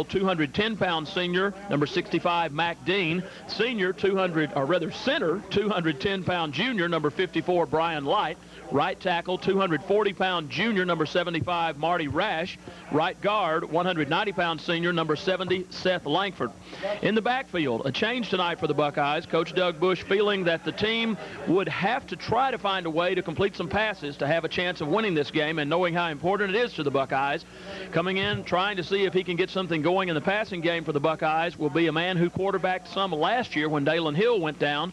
tackle, 210-pound senior, number 65, Mac Dean. Senior, center, 210-pound junior, number 54, Brian Light. Right tackle, 240-pound junior, number 75, Marty Rash. Right guard, 190-pound senior, number 70, Seth Langford. In the backfield, a change tonight for the Buckeyes. Coach Doug Bush feeling that the team would have to try to find a way to complete some passes to have a chance of winning this game, and knowing how important it is to the Buckeyes. Coming in, trying to see if he can get something going in the passing game for the Buckeyes will be a man who quarterbacked some last year when Dalen Hill went down,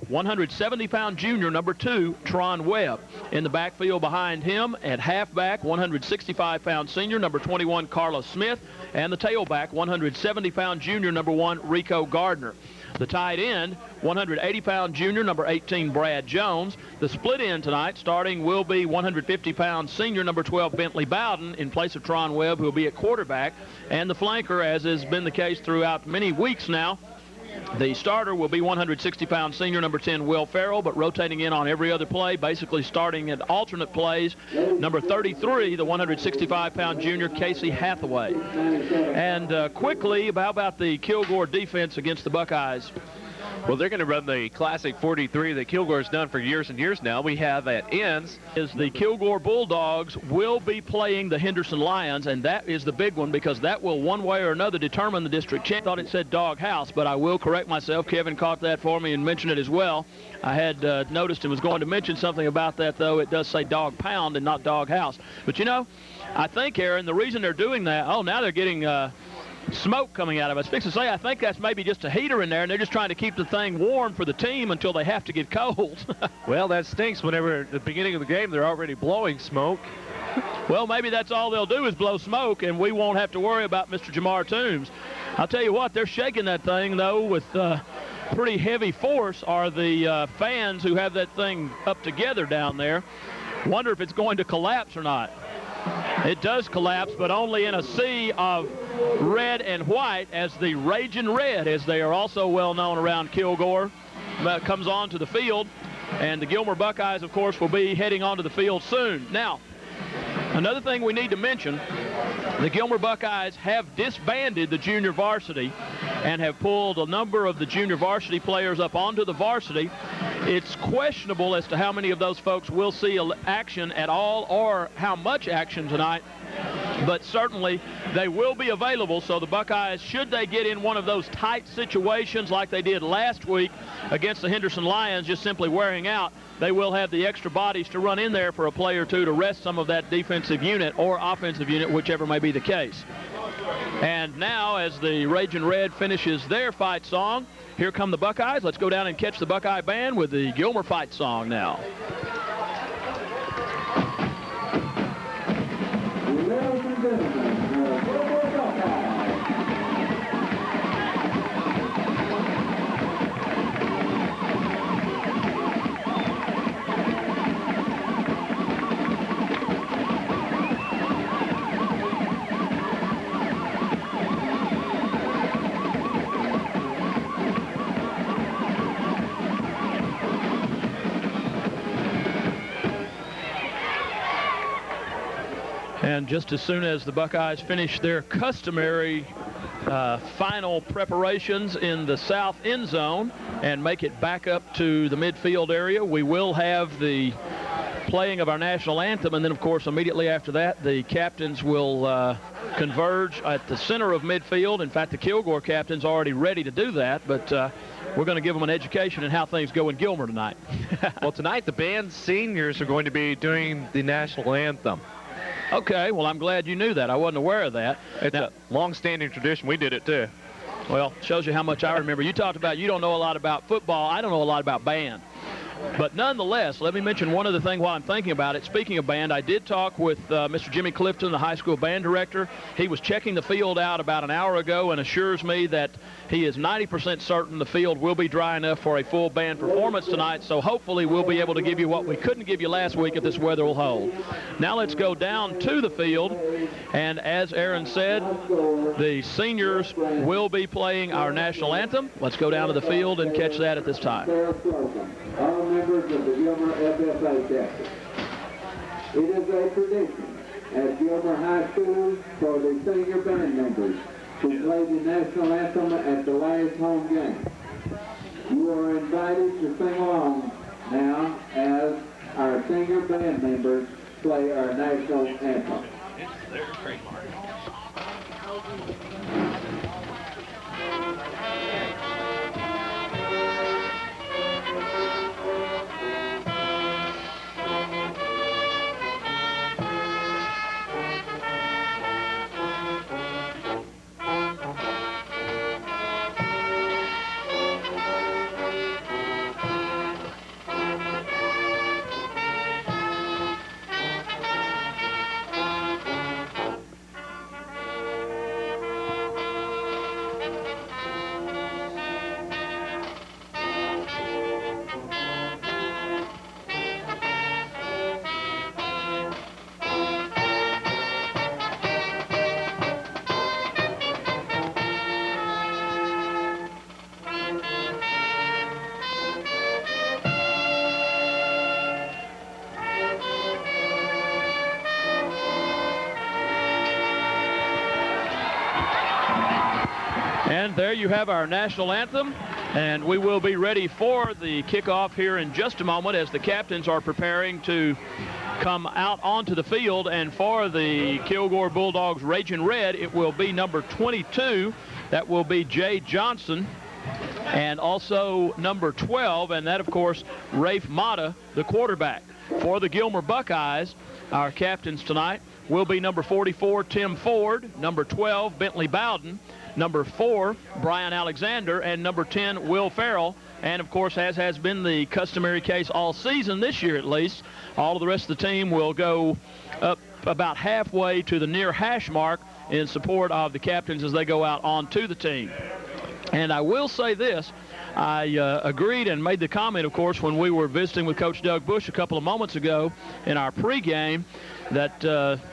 170-pound junior, number 2, Tron Webb. In the backfield behind him at halfback, 165-pound senior, number 21, Carlos Smith, and the tailback, 170-pound junior, number 1, Rico Gardner. The tight end, 180-pound junior, number 18, Brad Jones. The split end tonight starting will be 150-pound senior, number 12, Bentley Bowden, in place of Tron Webb, who will be at quarterback. And the flanker, as has been the case throughout many weeks now, the starter will be 160-pound senior, number 10, Will Farrell, but rotating in on every other play, basically starting at alternate plays, number 33, the 165-pound junior, Casey Hathaway. And quickly, how about the Kilgore defense against the Buckeyes? Well, they're going to run the classic 43 that Kilgore's done for years and years now. We have at ends is the Kilgore Bulldogs will be playing the Henderson Lions, and that is the big one because that will one way or another determine the district champ. I thought it said Dog House, but I will correct myself. Kevin caught that for me and mentioned it as well. I had noticed and was going to mention something about that, though. It does say Dog Pound and not Dog House. But, you know, I think, Aaron, the reason they're doing that, now they're getting smoke coming out of us. Fix to say, I think that's maybe just a heater in there, and they're just trying to keep the thing warm for the team until they have to get cold. Well, that stinks whenever at the beginning of the game they're already blowing smoke. Well, maybe that's all they'll do is blow smoke, and we won't have to worry about Mr. Jamar Toombs. I'll tell you what, they're shaking that thing, though, with pretty heavy force are the fans who have that thing up together down there. Wonder if it's going to collapse or not. It does collapse, but only in a sea of red and white, as the Ragin' Red, as they are also well known around Kilgore, comes onto the field. And the Gilmer Buckeyes, of course, will be heading onto the field soon. Now, another thing we need to mention, the Gilmer Buckeyes have disbanded the junior varsity and have pulled a number of the junior varsity players up onto the varsity. It's questionable as to how many of those folks will see action at all or how much action tonight, but certainly they will be available. So the Buckeyes, should they get in one of those tight situations like they did last week against the Henderson Lions, just simply wearing out, they will have the extra bodies to run in there for a play or two to rest some of that defensive unit or offensive unit, whichever may be the case. And now, as the Ragin' Red finishes their fight song, here come the Buckeyes. Let's go down and catch the Buckeye band with the Gilmer fight song now. And just as soon as the Buckeyes finish their customary final preparations in the south end zone and make it back up to the midfield area, we will have the playing of our national anthem. And then, of course, immediately after that, the captains will converge at the center of midfield. In fact, the Kilgore captain's already ready to do that, but we're going to give them an education in how things go in Gilmer tonight. Well, tonight the band seniors are going to be doing the national anthem. Okay, well, I'm glad you knew that. I wasn't aware of that. It's a long-standing tradition. We did it, too. Well, shows you how much I remember. You talked about you don't know a lot about football. I don't know a lot about band. But nonetheless, let me mention one other thing while I'm thinking about it. Speaking of band, I did talk with Mr. Jimmy Clifton, the high school band director. He was checking the field out about an hour ago and assures me that he is 90% certain the field will be dry enough for a full band performance tonight. So hopefully we'll be able to give you what we couldn't give you last week if this weather will hold. Now let's go down to the field. And as Aaron said, the seniors will be playing our national anthem. Let's go down to the field and catch that at this time. All members of the Gilmer FFA chapter. It is a tradition at Gilmer High School for the senior band members to play the national anthem at the last home game. You are invited to sing along now as our senior band members play our national anthem. It's their trademark. And there you have our national anthem, and we will be ready for the kickoff here in just a moment as the captains are preparing to come out onto the field. And for the Kilgore Bulldogs Ragin' Red, it will be number 22. That will be Jay Johnson. And also number 12, and that, of course, Rafe Mata, the quarterback. For the Gilmer Buckeyes, our captains tonight will be number 44, Tim Ford, number 12, Bentley Bowden, number 4, Brian Alexander, and number 10, Will Farrell. And, of course, as has been the customary case all season, this year at least, all of the rest of the team will go up about halfway to the near hash mark in support of the captains as they go out onto the team. And I will say this, I agreed and made the comment, of course, when we were visiting with Coach Doug Bush a couple of moments ago in our pregame, that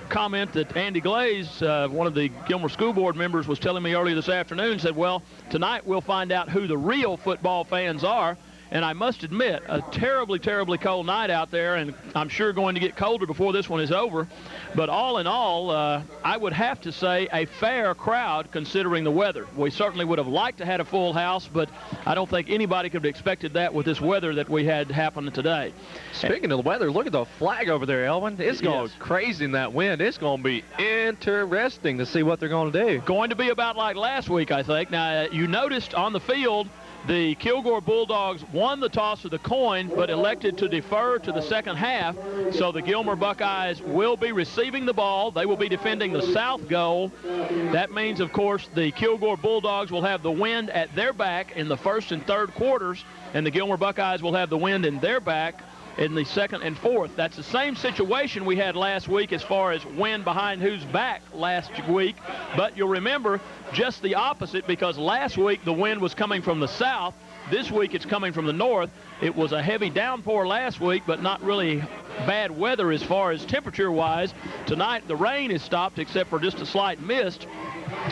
comment that Andy Glaze, one of the Gilmer School Board members, was telling me earlier this afternoon, said, well, tonight we'll find out who the real football fans are. And I must admit, a terribly, terribly cold night out there, and I'm sure going to get colder before this one is over. But all in all, I would have to say a fair crowd considering the weather. We certainly would have liked to have had a full house, but I don't think anybody could have expected that with this weather that we had happen today. Speaking of the weather, look at the flag over there, Elvin. It's going crazy in that wind. It's going to be interesting to see what they're going to do. Going to be about like last week, I think. Now, you noticed on the field, the Kilgore Bulldogs won the toss of the coin, but elected to defer to the second half. So the Gilmer Buckeyes will be receiving the ball. They will be defending the south goal. That means, of course, the Kilgore Bulldogs will have the wind at their back in the first and third quarters, and the Gilmer Buckeyes will have the wind in their back in the second and fourth. That's the same situation we had last week as far as wind behind whose back last week, but you'll remember just the opposite, because last week the wind was coming from the south. This week it's coming from the north. It was a heavy downpour last week, but not really bad weather as far as temperature-wise. Tonight the rain is stopped except for just a slight mist.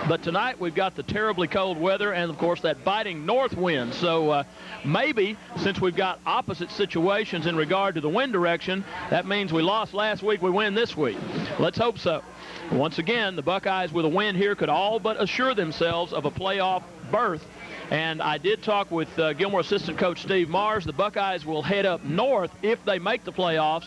But tonight we've got the terribly cold weather and, of course, that biting north wind. So maybe since we've got opposite situations in regard to the wind direction, that means we lost last week, we win this week. Let's hope so. Once again, the Buckeyes with a win here could all but assure themselves of a playoff berth. And I did talk with Gilmore assistant coach Steve Mars. The Buckeyes will head up north if they make the playoffs,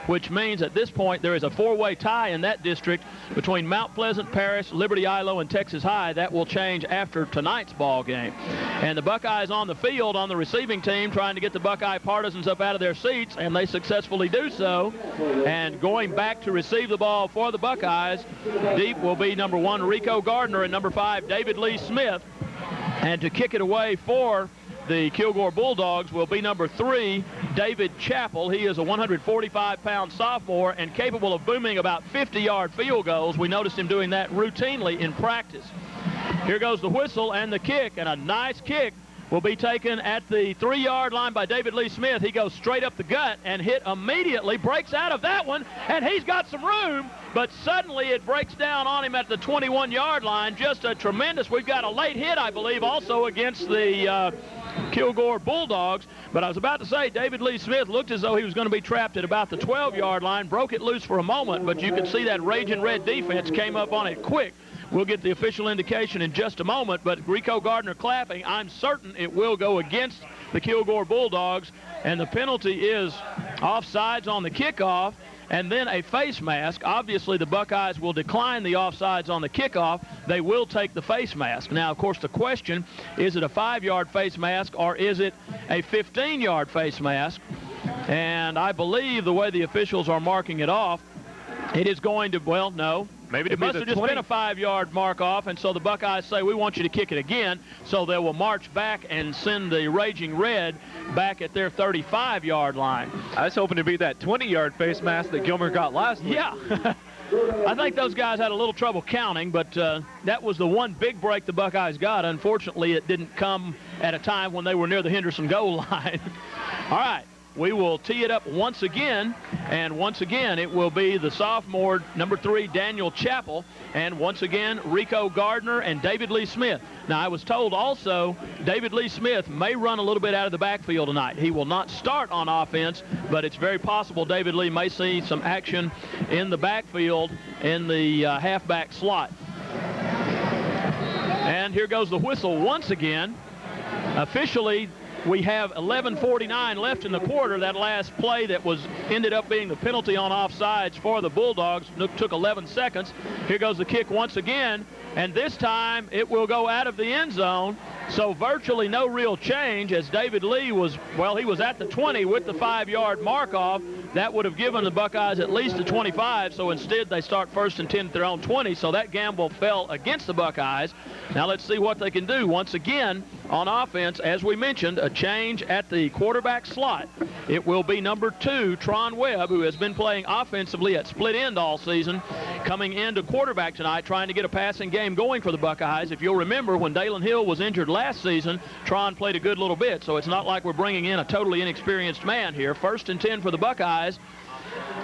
which means at this point there is a four-way tie in that district between Mount Pleasant, Paris, Liberty Ilo, and Texas High. That will change after tonight's ball game. And the Buckeyes on the field on the receiving team trying to get the Buckeye partisans up out of their seats, and they successfully do so. And going back to receive the ball for the Buckeyes, deep will be number 1, Rico Gardner, and number 5, David Lee Smith. And to kick it away for the Kilgore Bulldogs will be number 3, David Chappell. He is a 145-pound sophomore and capable of booming about 50-yard field goals. We noticed him doing that routinely in practice. Here goes the whistle and the kick, and a nice kick will be taken at the 3-yard line by David Lee Smith. He goes straight up the gut and hit immediately, breaks out of that one, and he's got some room, but suddenly it breaks down on him at the 21-yard line. Just a tremendous, we've got a late hit, I believe, also against the Kilgore Bulldogs. But I was about to say, David Lee Smith looked as though he was going to be trapped at about the 12-yard line, broke it loose for a moment, but you could see that Ragin' Red defense came up on it quick. We'll get the official indication in just a moment, but Rico Gardner clapping. I'm certain it will go against the Kilgore Bulldogs, and the penalty is offsides on the kickoff and then a face mask. Obviously, the Buckeyes will decline the offsides on the kickoff. They will take the face mask. Now, of course, the question, is it a 5-yard face mask or is it a 15-yard face mask? And I believe the way the officials are marking it off, it is going to, well, no. Maybe it must have just been a 5-yard mark off, and so the Buckeyes say, we want you to kick it again, so they will march back and send the Raging Red back at their 35-yard line. I was hoping to be that 20-yard face mask that Gilmer got last week. Yeah. I think those guys had a little trouble counting, but that was the one big break the Buckeyes got. Unfortunately, it didn't come at a time when they were near the Henderson goal line. All right. We will tee it up once again, and once again it will be the sophomore, number 3, Daniel Chappell, and once again Rico Gardner and David Lee Smith. Now, I was told also David Lee Smith may run a little bit out of the backfield tonight. He will not start on offense, but it's very possible David Lee may see some action in the backfield in the halfback slot. And here goes the whistle once again. Officially, we have 11:49 left in the quarter. That last play that ended up being the penalty on offsides for the Bulldogs took 11 seconds. Here goes the kick once again, and this time it will go out of the end zone. So virtually no real change, as David Lee was, well, he was at the 20 with the 5-yard mark off. That would have given the Buckeyes at least a 25, so instead they start 1st and 10 at their own 20, so that gamble fell against the Buckeyes. Now let's see what they can do. Once again, on offense, as we mentioned, a change at the quarterback slot. It will be number 2, Tron Webb, who has been playing offensively at split end all season, coming into quarterback tonight, trying to get a passing game going for the Buckeyes. If you'll remember, when Dalen Hill was injured last season, Tron played a good little bit, so it's not like we're bringing in a totally inexperienced man here. 1st and 10 for the Buckeyes.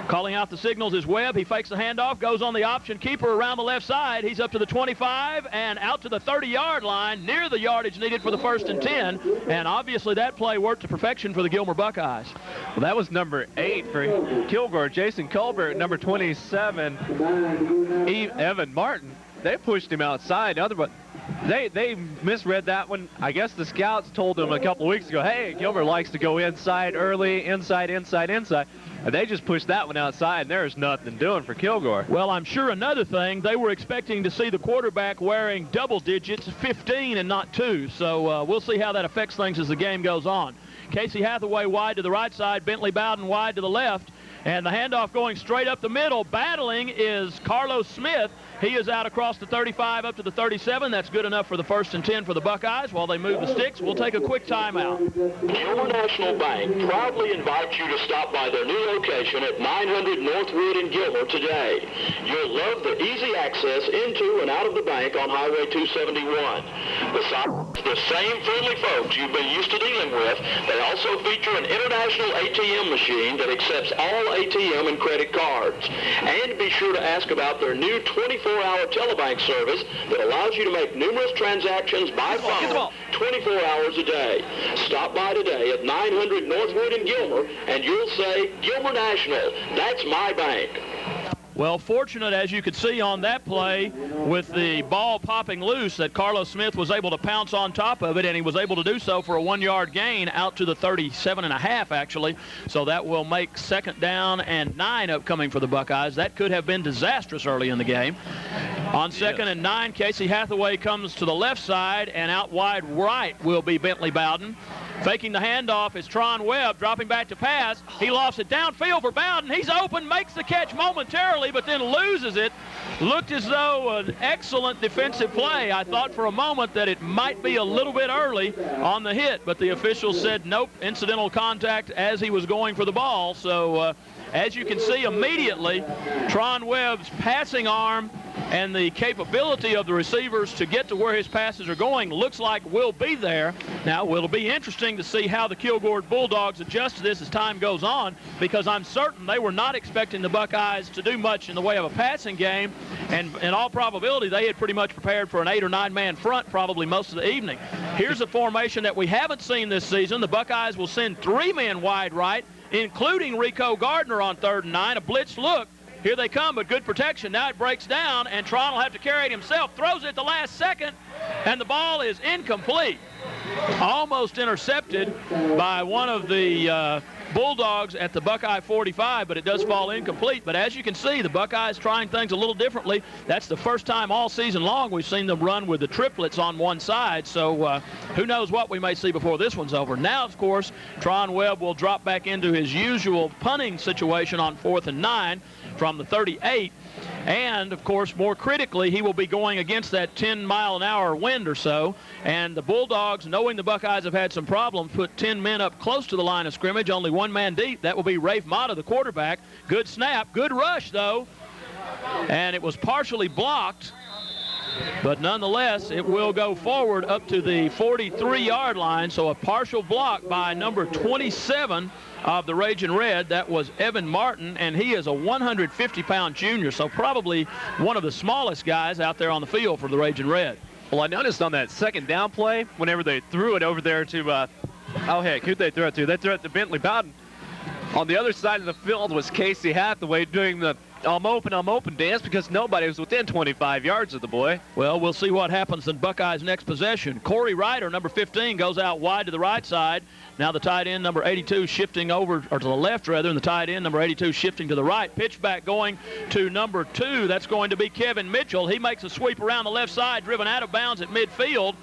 Calling out the signals is Webb. He fakes the handoff, goes on the option keeper around the left side. He's up to the 25 and out to the 30-yard line, near the yardage needed for the 1st and 10. And obviously that play worked to perfection for the Gilmer Buckeyes. Well, that was number 8 for Kilgore. Jason Colbert, number 27, Evan Martin. They pushed him outside. They misread that one. I guess the scouts told them a couple weeks ago, hey, Gilmer likes to go inside early, inside. And they just pushed that one outside, and there's nothing doing for Kilgore. Well, I'm sure another thing, they were expecting to see the quarterback wearing double digits, 15 and not 2. So we'll see how that affects things as the game goes on. Casey Hathaway wide to the right side, Bentley Bowden wide to the left. And the handoff going straight up the middle. Battling is Carlos Smith. He is out across the 35 up to the 37. That's good enough for the 1st and 10 for the Buckeyes. While they move the sticks, we'll take a quick timeout. Gilmer National Bank proudly invites you to stop by their new location at 900 Northwood in Gilmer today. You'll love the easy access into and out of the bank on Highway 271. Besides the same friendly folks you've been used to dealing with, they also feature an international ATM machine that accepts all ATM and credit cards. And be sure to ask about their new 24-hour telebank service that allows you to make numerous transactions by phone 24 hours a day. Stop by today at 900 Northwood in Gilmer, and you'll say, Gilmer National, that's my bank. Well, fortunate, as you could see on that play, with the ball popping loose, that Carlos Smith was able to pounce on top of it, and he was able to do so for a 1-yard gain out to the 37.5, actually. So that will make 2nd down and 9 upcoming for the Buckeyes. That could have been disastrous early in the game. On 2nd and 9, Casey Hathaway comes to the left side, and out wide right will be Bentley Bowden. Faking the handoff is Tron Webb, dropping back to pass. He lofts it downfield for Bowden. He's open, makes the catch momentarily, but then loses it. Looked as though an excellent defensive play. I thought for a moment that it might be a little bit early on the hit, but the official said nope, incidental contact as he was going for the ball. So as you can see immediately, Tron Webb's passing arm and the capability of the receivers to get to where his passes are going looks like will be there. Now, it'll be interesting to see how the Kilgore Bulldogs adjust to this as time goes on, because I'm certain they were not expecting the Buckeyes to do much in the way of a passing game, and in all probability they had pretty much prepared for an 8 or 9 man front probably most of the evening. Here's a formation that we haven't seen this season. The Buckeyes will send 3 men wide right, including Rico Gardner on 3rd and 9, a blitz look. Here they come, but good protection. Now it breaks down, and Tron will have to carry it himself. Throws it at the last second, and the ball is incomplete. Almost intercepted by one of the Bulldogs at the Buckeye 45, but it does fall incomplete. But as you can see, the Buckeyes trying things a little differently. That's the first time all season long we've seen them run with the triplets on one side. So who knows what we may see before this one's over. Now, of course, Tron Webb will drop back into his usual punting situation on 4th and 9 from the 38. And, of course, more critically, he will be going against that 10-mile-an-hour wind or so. And the Bulldogs, knowing the Buckeyes have had some problems, put 10 men up close to the line of scrimmage, only one man deep. That will be Rafe Mata, the quarterback. Good snap. Good rush, though. And it was partially blocked. But nonetheless, it will go forward up to the 43-yard line. So a partial block by number 27 of the Ragin' Red. That was Evan Martin, and he is a 150-pound junior, so probably one of the smallest guys out there on the field for the Ragin' Red. Well, I noticed on that second down play, whenever they threw it over there to, who'd they throw it to? They threw it to Bentley Bowden. On the other side of the field was Casey Hathaway doing the I'm open dance because nobody was within 25 yards of the boy. Well, we'll see what happens in Buckeyes' next possession. Corey Ryder, number 15, goes out wide to the right side. Now the tight end, number 82, shifting over, or to the left, rather, and the tight end, number 82, shifting to the right. Pitch back going to number 2. That's going to be Kevin Mitchell. He makes a sweep around the left side, driven out of bounds at midfield.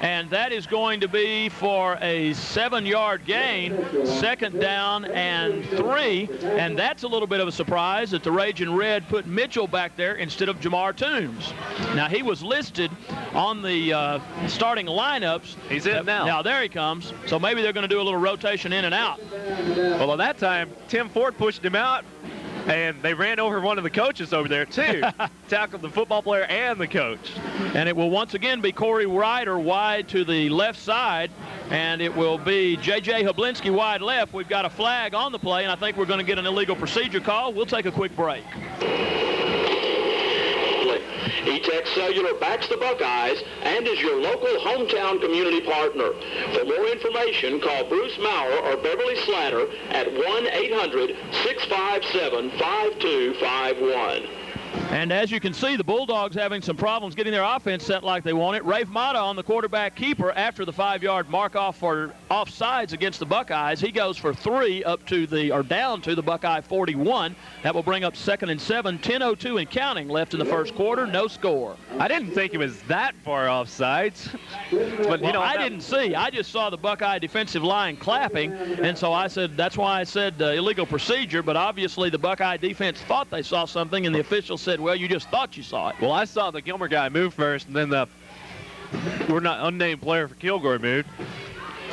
And that is going to be for a 7-yard gain, 2nd down and 3. And that's a little bit of a surprise that the Ragin' Red put Mitchell back there instead of Jamar Toombs. Now, he was listed on the starting lineups. He's in now. Now, there he comes. So maybe they're going to do a little rotation in and out. Well, at that time, Tim Ford pushed him out. And they ran over one of the coaches over there, too. Tackled the football player and the coach. And it will once again be Corey Ryder wide to the left side. And it will be J.J. Hablinski wide left. We've got a flag on the play, and I think we're going to get an illegal procedure call. We'll take a quick break. E-Tech Cellular backs the Buckeyes and is your local hometown community partner. For more information, call Bruce Maurer or Beverly Slatter at 1-800-657-5251. And as you can see, the Bulldogs having some problems getting their offense set like they want it. Rafe Mata on the quarterback keeper after the 5-yard mark off for offsides against the Buckeyes. He goes for 3 down to the Buckeye 41. That will bring up 2nd and 7, 10:02 and counting left in the first quarter. No score. I didn't think it was that far offsides. But, I didn't see. I just saw the Buckeye defensive line clapping, and so I said, that's why I said illegal procedure, but obviously the Buckeye defense thought they saw something, and the official said, well, you just thought you saw it. Well, I saw the Gilmer guy move first, and then the unnamed player for Kilgore moved.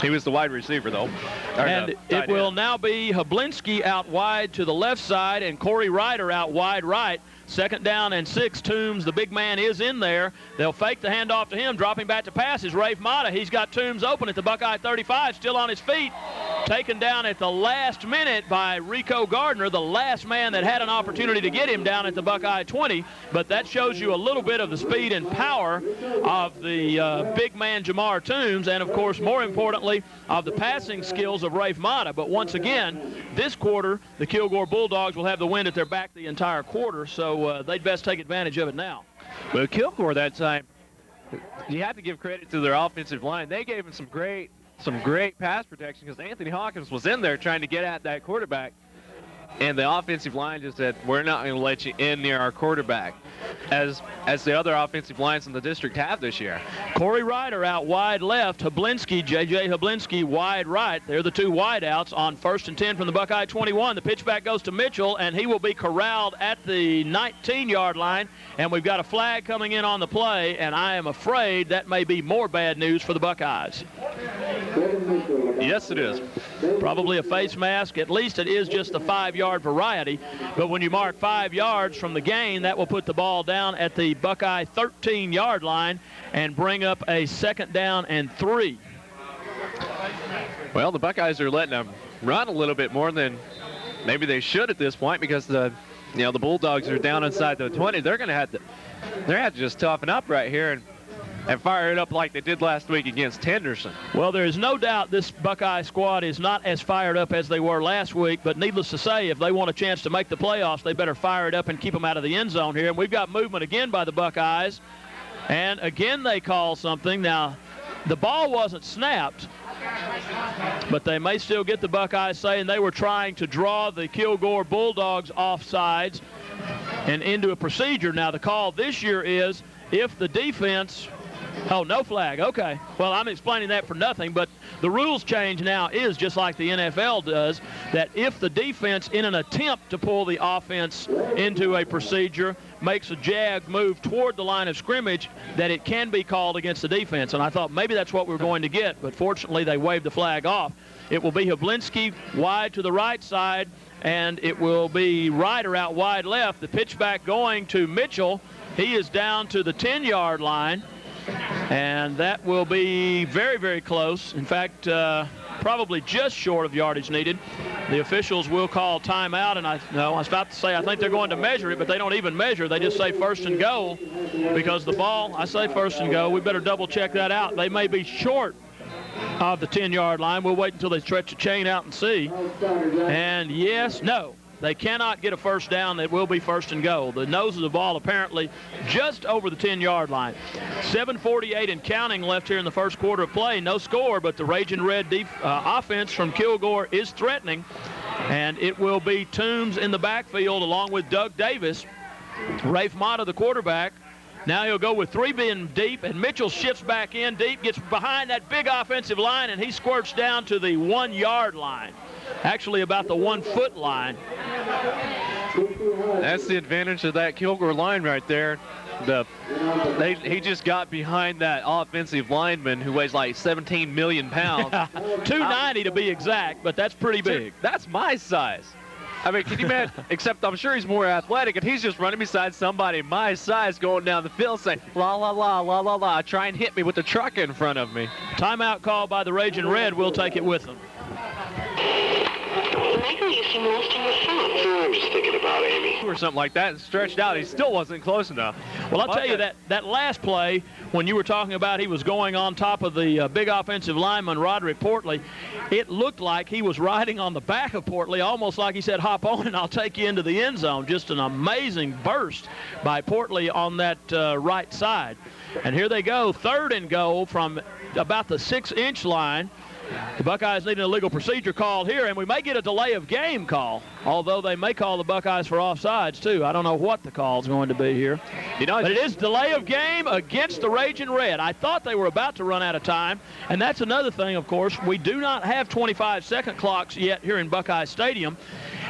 He was the wide receiver, though. And it will now be Hablinski out wide to the left side and Corey Ryder out wide right. 2nd down and 6. Toombs, the big man, is in there. They'll fake the handoff to him. Dropping back to pass is Rafe Mata. He's got Toombs open at the Buckeye 35, still on his feet. Taken down at the last minute by Rico Gardner, the last man that had an opportunity to get him down at the Buckeye 20. But that shows you a little bit of the speed and power of the big man Jamar Toombs, and, of course, more importantly, of the passing skills of Rafe Mata. But once again, this quarter, the Kilgore Bulldogs will have the wind at their back the entire quarter, so they'd best take advantage of it now. Well, Kilgore that time, you have to give credit to their offensive line. They gave him some great pass protection because Anthony Hawkins was in there trying to get at that quarterback. And the offensive line just said, we're not going to let you in near our quarterback, as the other offensive lines in the district have this year. Corey Ryder out wide left. Hablinski, J.J. Hablinski, wide right. They're the 2 wideouts on 1st and 10 from the Buckeye 21. The pitch back goes to Mitchell, and he will be corralled at the 19-yard line. And we've got a flag coming in on the play, and I am afraid that may be more bad news for the Buckeyes. Yes, it is. Probably a face mask. At least it is just the 5-yard variety. But when you mark 5 yards from the gain, that will put the ball down at the Buckeye 13-yard line and bring up a 2nd down and 3. Well, the Buckeyes are letting them run a little bit more than maybe they should at this point because the Bulldogs are down inside the 20. They're going to have to just toughen up right here and and fire it up like they did last week against Henderson. Well, there is no doubt this Buckeye squad is not as fired up as they were last week, but needless to say, if they want a chance to make the playoffs, they better fire it up and keep them out of the end zone here. And we've got movement again by the Buckeyes, and again they call something. Now, the ball wasn't snapped, but they may still get the Buckeyes saying they were trying to draw the Kilgore Bulldogs offsides and into a procedure. Now, the call this year is if the defense – oh, no flag. Okay. Well, I'm explaining that for nothing, but the rules change now is just like the NFL does, that if the defense, in an attempt to pull the offense into a procedure, makes a jag move toward the line of scrimmage, that it can be called against the defense. And I thought maybe that's what we're going to get, but fortunately they waved the flag off. It will be Havlinski wide to the right side, and it will be Ryder out wide left. The pitch back going to Mitchell. He is down to the 10-yard line. And that will be very, very close. In fact, probably just short of yardage needed. The officials will call timeout, and I was about to say I think they're going to measure it, but they don't even measure. They just say first and goal because the ball, I say first and goal. We better double check that out. They may be short of the 10-yard line. We'll wait until they stretch the chain out and see. And yes, no. They cannot get a first down. It will be first and goal. The nose of the ball apparently just over the 10-yard line. 7:48 and counting left here in the first quarter of play. No score, but the Raging Red offense from Kilgore is threatening. And it will be Toombs in the backfield along with Doug Davis. Rafe Mata, the quarterback. Now he'll go with 3 being deep, and Mitchell shifts back in deep, gets behind that big offensive line, and he squirts down to the 1-yard line. Actually about the 1-foot line. That's the advantage of that Kilgore line right there. He just got behind that offensive lineman who weighs like 17 million pounds. 290 to be exact, but that's pretty big. That's my size. I mean, can you imagine? Except I'm sure he's more athletic, and he's just running beside somebody my size going down the field saying, la, la, la, la, la, la, try and hit me with the truck in front of me. Timeout call by the Raging Red. We'll take it with them. Michael, you seem lost in your thoughts. I'm just thinking about Amy. Or something like that, and stretched out. He still wasn't close enough. Well, I'll tell you that last play, when you were talking about he was going on top of the big offensive lineman, Roderick Portley, it looked like he was riding on the back of Portley, almost like he said, hop on and I'll take you into the end zone. Just an amazing burst by Portley on that right side. And here they go, 3rd and goal from about the 6-inch line. The Buckeyes need an illegal procedure called here, and we may get a delay of game call, although they may call the Buckeyes for offsides, too. I don't know what the call is going to be here. But it is delay of game against the Raging Red. I thought they were about to run out of time, and that's another thing, of course. We do not have 25-second clocks yet here in Buckeye Stadium,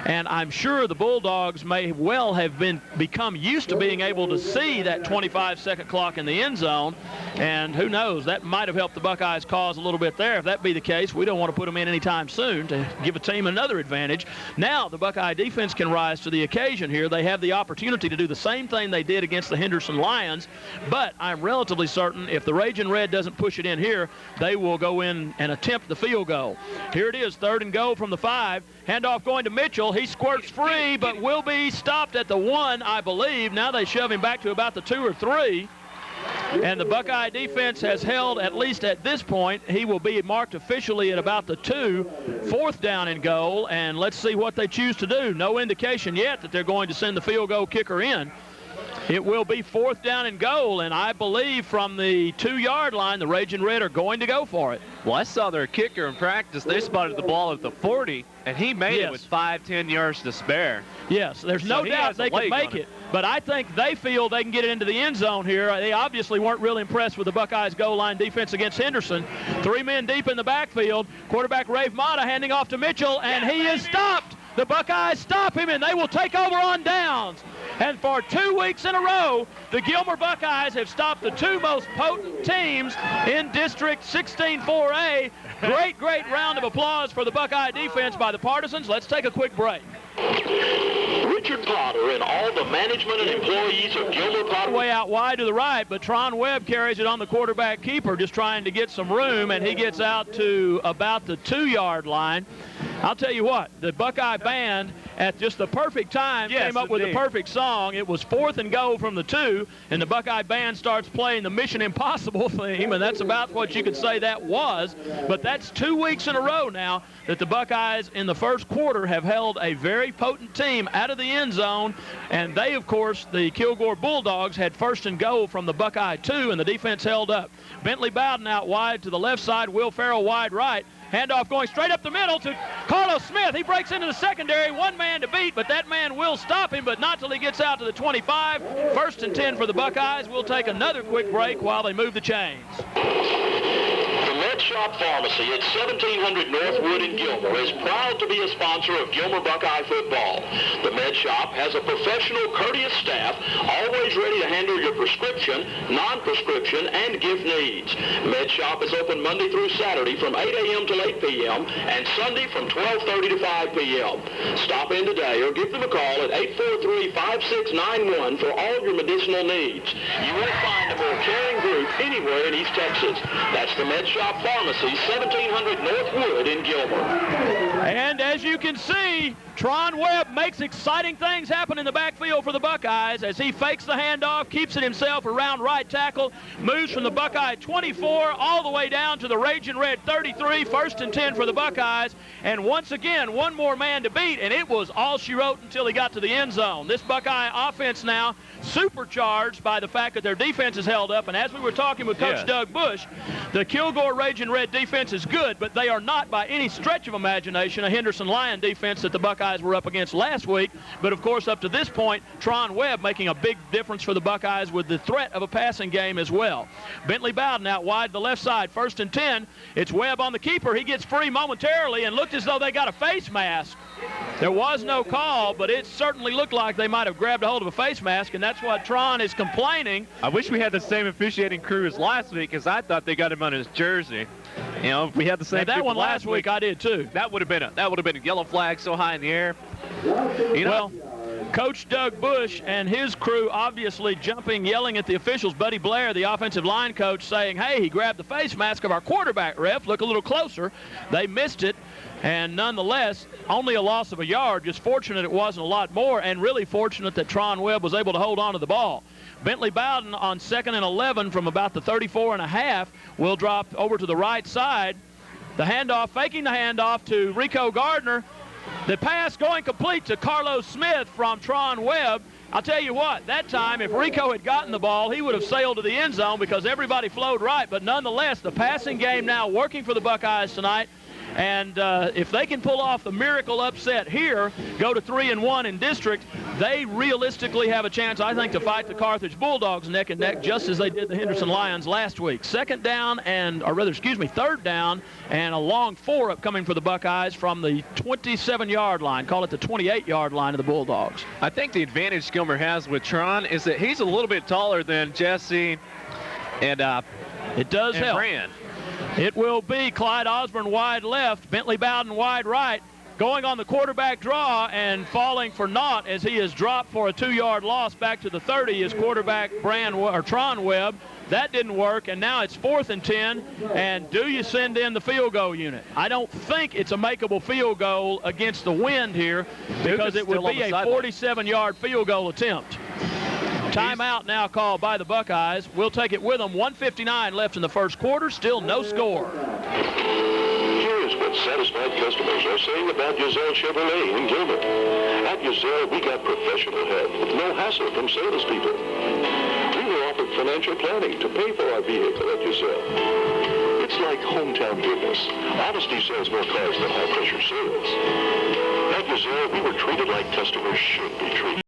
and I'm sure the Bulldogs may well have become used to being able to see that 25-second clock in the end zone, and who knows, that might have helped the Buckeyes cause a little bit there. If that be the case, we don't want to put them in anytime soon to give a team another advantage. Now the Buckeye defense can rise to the occasion here. They have the opportunity to do the same thing they did against the Henderson Lions, but I'm relatively certain if the Raging Red doesn't push it in here, they will go in and attempt the field goal. Here it is, 3rd and goal from the 5. Handoff going to Mitchell. He squirts free, but will be stopped at the 1, I believe. Now they shove him back to about the 2 or 3. And the Buckeye defense has held, at least at this point, he will be marked officially at about the 2, 4th down and goal. And let's see what they choose to do. No indication yet that they're going to send the field goal kicker in. It will be 4th down and goal, and I believe from the 2-yard line, the Raging Red are going to go for it. Well, I saw their kicker in practice. They spotted the ball at the 40, and he made it with 5-10 yards to spare. Yes, there's no doubt they can make it. But I think they feel they can get it into the end zone here. They obviously weren't really impressed with the Buckeyes' goal line defense against Henderson. 3 men deep in the backfield. Quarterback Rafe Mata handing off to Mitchell, and he is stopped. The Buckeyes stop him, and they will take over on downs. And for 2 weeks in a row, the Gilmer Buckeyes have stopped the 2 most potent teams in District 16-4A. Great round of applause for the Buckeye defense by the Partisans. Let's take a quick break. Richard Potter and all the management and employees of Gilmer Potter. Way out wide to the right, but Tron Webb carries it on the quarterback keeper, just trying to get some room, and he gets out to about the 2-yard line. I'll tell you what, the Buckeye band at just the perfect time came up with the perfect song. It was 4th and goal from the 2, and the Buckeye band starts playing the Mission Impossible theme, and that's about what you could say that was. But that's 2 weeks in a row now that the Buckeyes in the first quarter have held a very potent team out of the end zone, and they, of course, the Kilgore Bulldogs, had 1st and goal from the Buckeye 2, and the defense held up. Bentley Bowden out wide to the left side, Will Farrell wide right. Handoff going straight up the middle to Carlos Smith. He breaks into the secondary, 1 man to beat, but that man will stop him, but not till he gets out to the 25. 1st and 10 for the Buckeyes. We'll take another quick break while they move the chains. The Med Shop Pharmacy at 1700 Northwood in Gilmer is proud to be a sponsor of Gilmer Buckeye football. The Med Shop has a professional, courteous staff, always ready to handle your prescription, non-prescription, and gift needs. Med Shop is open Monday through Saturday from 8 a.m. till 8 p.m. and Sunday from 12:30 to 5 p.m. Stop in today or give them a call at 843-5691 for all your medicinal needs. You won't find a more caring group anywhere in East Texas. That's the Med Shop Pharmacy, 1700 Northwood in Gilmer. And as you can see, Tron Webb makes exciting things happen in the backfield for the Buckeyes as he fakes the handoff, keeps it himself around right tackle, moves from the Buckeye 24 all the way down to the Raging Red 33, 1st and 10 for the Buckeyes. And once again, 1 more man to beat, and it was all she wrote until he got to the end zone. This Buckeye offense now supercharged by the fact that their defense is held up. And as we were talking with Coach Doug Bush, the Kilgore Raging Red defense is good, but they are not by any stretch of imagination a Henderson Lion defense that the Buckeyes were up against last week. But of course, up to this point, Tron Webb making a big difference for the Buckeyes with the threat of a passing game as well. Bentley Bowden out wide to the left side, 1st and 10. It's Webb on the keeper. He gets free momentarily and looked as though they got a face mask. There was no call, but it certainly looked like they might have grabbed a hold of a face mask, and that's what Tron is complaining. I wish we had the same officiating crew as last week, because I thought they got him on his jersey. You know, if we had the same. Now, that one last week I did too. That would have been a yellow flag so high in the air. You know, well, Coach Doug Bush and his crew obviously jumping, yelling at the officials. Buddy Blair, the offensive line coach, saying, hey, he grabbed the face mask of our quarterback, ref. Look a little closer. They missed it. And nonetheless, only a loss of a yard. Just fortunate it wasn't a lot more, and really fortunate that Tron Webb was able to hold on to the ball. Bentley Bowden on 2nd and 11 from about the 34.5 will drop over to the right side. The handoff, faking the handoff to Rico Gardner. The pass going complete to Carlos Smith from Tron Webb. I'll tell you what, that time, if Rico had gotten the ball, he would have sailed to the end zone because everybody flowed right. But nonetheless, the passing game now working for the Buckeyes tonight. And if they can pull off the miracle upset here, go to 3-1 in district, they realistically have a chance, I think, to fight the Carthage Bulldogs neck and neck, just as they did the Henderson Lions last week. 3rd down and a long 4 upcoming for the Buckeyes from the 27-yard line. Call it the 28-yard line of the Bulldogs. I think the advantage Gilmer has with Tron is that he's a little bit taller than Jesse and it does help. Brand. It will be Clyde Osborne wide left, Bentley Bowden wide right, going on the quarterback draw and falling for naught as he is dropped for a 2-yard loss back to the 30 is quarterback Tron Webb. That didn't work, and now it's 4th and 10, and do you send in the field goal unit? I don't think it's a makeable field goal against the wind here because it would be a 47-yard field goal attempt. Timeout now called by the Buckeyes. We'll take it with them. 1:59 left in the first quarter. Still no score. Here's what satisfied customers are saying about Giselle Chevrolet in Gilmer. At Giselle, we got professional help with no hassle from salespeople. We were offered financial planning to pay for our vehicle at Giselle. It's like hometown goodness. Honesty sells more cars than high-pressure sales. At Giselle, we were treated like customers should be treated.